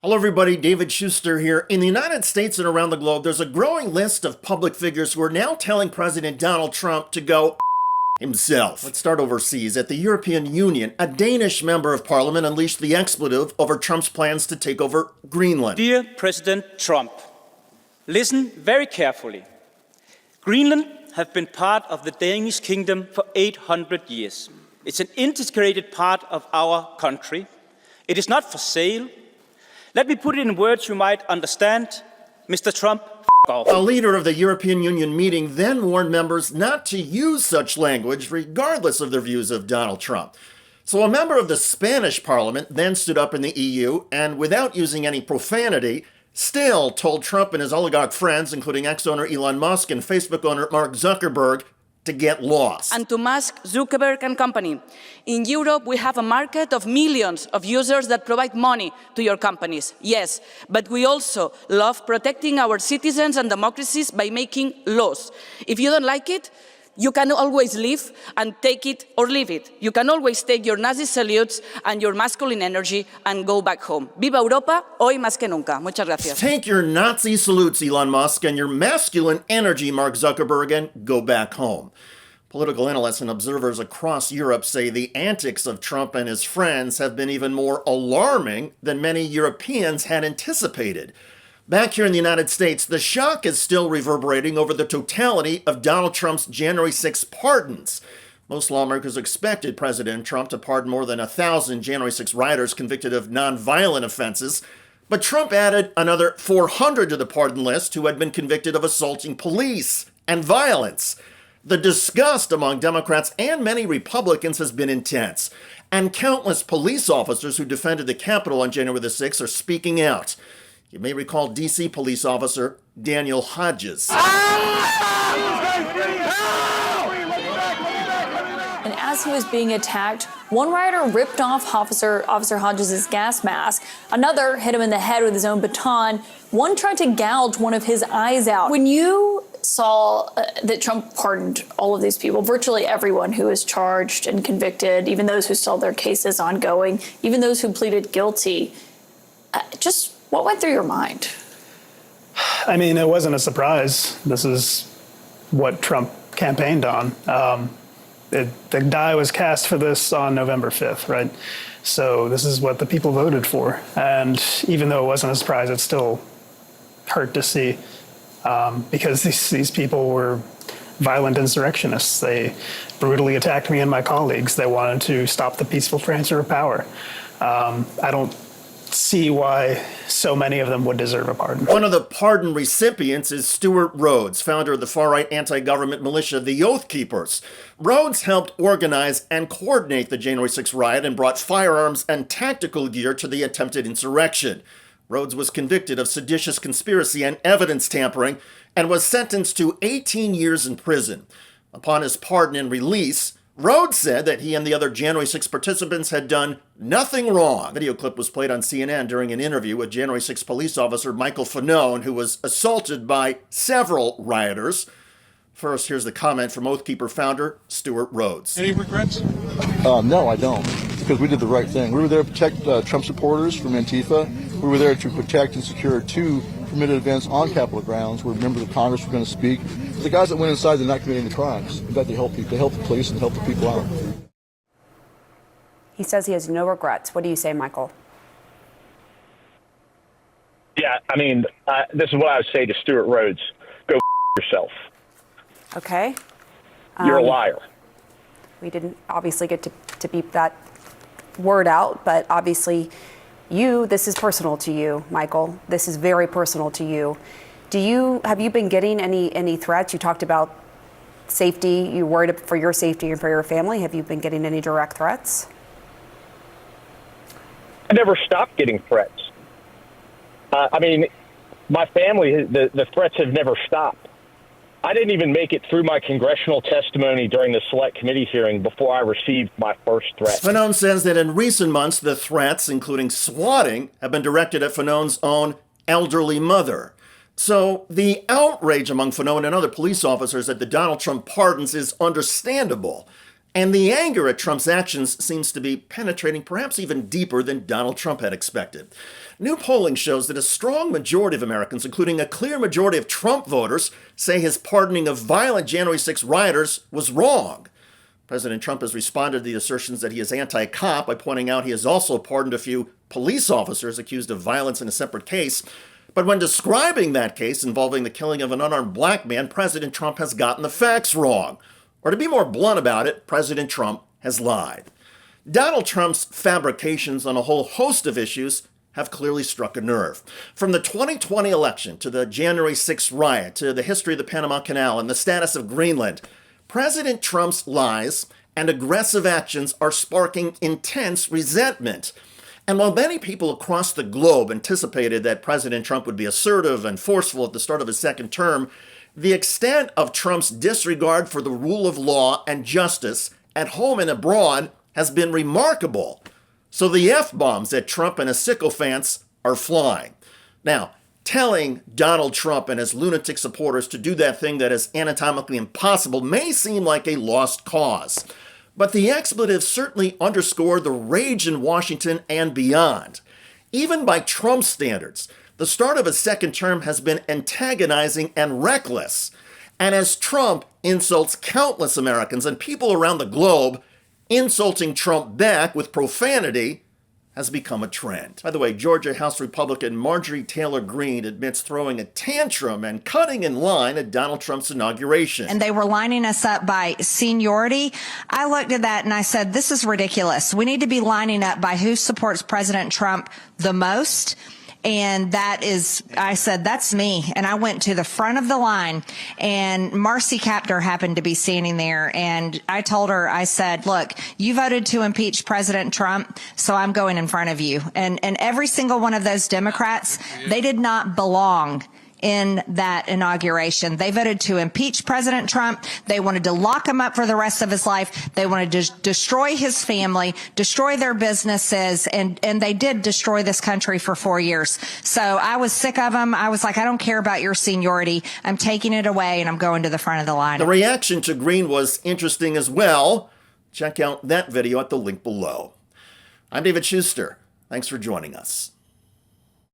Hello everybody, David Shuster here. In the United States and around the globe, there's a growing list of public figures who are now telling President Donald Trump to go himself. Let's start overseas. At the European Union, a Danish member of parliament unleashed the expletive over Trump's plans to take over Greenland. Dear President Trump, listen very carefully. Greenland has been part of the Danish kingdom for 800 years. It's an integrated part of our country. It is not for sale. Let me put it in words you might understand. Mr. Trump, f*** off. A leader of the European Union meeting then warned members not to use such language regardless of their views of Donald Trump. So a member of the Spanish parliament then stood up in the EU and, without using any profanity, still told Trump and his oligarch friends, including ex-owner Elon Musk and Facebook owner Mark Zuckerberg, to get lost. And to Musk, Zuckerberg and company. In Europe, we have a market of millions of users that provide money to your companies. Yes, but we also love protecting our citizens and democracies by making laws. If you don't like it, you can always leave and take it or leave it. You can always take your Nazi salutes and your masculine energy and go back home. Viva Europa, hoy más que nunca. Muchas gracias. Take your Nazi salutes, Elon Musk, and your masculine energy, Mark Zuckerberg, and go back home. Political analysts and observers across Europe say the antics of Trump and his friends have been even more alarming than many Europeans had anticipated. Back here in the United States, the shock is still reverberating over the totality of Donald Trump's January 6 pardons. Most lawmakers expected President Trump to pardon more than 1,000 January 6 rioters convicted of nonviolent offenses, but Trump added another 400 to the pardon list who had been convicted of assaulting police and violence. The disgust among Democrats and many Republicans has been intense, and countless police officers who defended the Capitol on January the 6th are speaking out. You may recall D.C. police officer Daniel Hodges. And as he was being attacked, one rioter ripped off Officer Hodges' gas mask. Another hit him in the head with his own baton. One tried to gouge one of his eyes out. When you saw that Trump pardoned all of these people, virtually everyone who was charged and convicted, even those who still have their cases ongoing, even those who pleaded guilty, just what went through your mind? I mean, it wasn't a surprise. This is what Trump campaigned on. The die was cast for this on November 5th, right? So this is what the people voted for. And even though it wasn't a surprise, it still hurt to see because these people were violent insurrectionists. They brutally attacked me and my colleagues. They wanted to stop the peaceful transfer of power. I don't see why so many of them would deserve a pardon. One of the pardon recipients is Stewart Rhodes, founder of the far-right anti-government militia, the Oath Keepers. Rhodes helped organize and coordinate the January 6 riot and brought firearms and tactical gear to the attempted insurrection. Rhodes was convicted of seditious conspiracy and evidence tampering and was sentenced to 18 years in prison. Upon his pardon and release, Rhodes said that he and the other January 6 participants had done nothing wrong. A video clip was played on CNN during an interview with January 6 police officer Michael Fanone, who was assaulted by several rioters. First, here's the comment from Oath Keeper founder Stewart Rhodes. Any regrets? No, I don't, because we did the right thing. We were there to protect Trump supporters from Antifa. We were there to protect and secure 2 permitted events on Capitol grounds where members of Congress were going to speak. The guys that went inside, they're not committing the crimes. In fact, they help people. They help the police and help the people out. He says he has no regrets. What do you say, Michael? Yeah, I mean, this is what I would say to Stewart Rhodes. Go yourself. Okay. You're a liar. We didn't obviously get to beep that word out, but obviously this is personal to you, Michael. This is very personal to you. Have you been getting any threats? You talked about safety. You worried for your safety and for your family. Have you been getting any direct threats? I never stopped getting threats. I mean, my family, the threats have never stopped. I didn't even make it through my congressional testimony during the Select Committee hearing before I received my first threat. Fanone says that in recent months, the threats, including swatting, have been directed at Fanone's own elderly mother. So the outrage among Fanone and other police officers at the Donald Trump pardons is understandable. And the anger at Trump's actions seems to be penetrating perhaps even deeper than Donald Trump had expected. New polling shows that a strong majority of Americans, including a clear majority of Trump voters, say his pardoning of violent January 6 rioters was wrong. President Trump has responded to the assertions that he is anti-cop by pointing out he has also pardoned a few police officers accused of violence in a separate case. But when describing that case involving the killing of an unarmed black man, President Trump has gotten the facts wrong. Or to be more blunt about it, President Trump has lied. Donald Trump's fabrications on a whole host of issues have clearly struck a nerve. From the 2020 election to the January 6th riot to the history of the Panama Canal and the status of Greenland, President Trump's lies and aggressive actions are sparking intense resentment. And while many people across the globe anticipated that President Trump would be assertive and forceful at the start of his second term, the extent of Trump's disregard for the rule of law and justice at home and abroad has been remarkable. So the F-bombs that Trump and his sycophants are flying. Now, telling Donald Trump and his lunatic supporters to do that thing that is anatomically impossible may seem like a lost cause. But the expletives certainly underscore the rage in Washington and beyond. Even by Trump's standards, the start of his second term has been antagonizing and reckless. And as Trump insults countless Americans and people around the globe, insulting Trump back with profanity has become a trend. By the way, Georgia House Republican Marjorie Taylor Greene admits throwing a tantrum and cutting in line at Donald Trump's inauguration. And they were lining us up by seniority. I looked at that and I said, this is ridiculous. We need to be lining up by who supports President Trump the most. And that is, I said, that's me. And I went to the front of the line, and Marcy Kaptur happened to be standing there. And I told her, I said, look, you voted to impeach President Trump, so I'm going in front of you. And every single one of those Democrats, they did not belong in that inauguration. They voted to impeach President Trump. They wanted to lock him up for the rest of his life. They wanted to destroy his family, destroy their businesses, and they did destroy this country for 4 years. So I was sick of them. I was like, I don't care about your seniority. I'm taking it away, and I'm going to the front of the line. The reaction to Greene was interesting as well. Check out that video at the link below. I'm David Shuster. Thanks for joining us.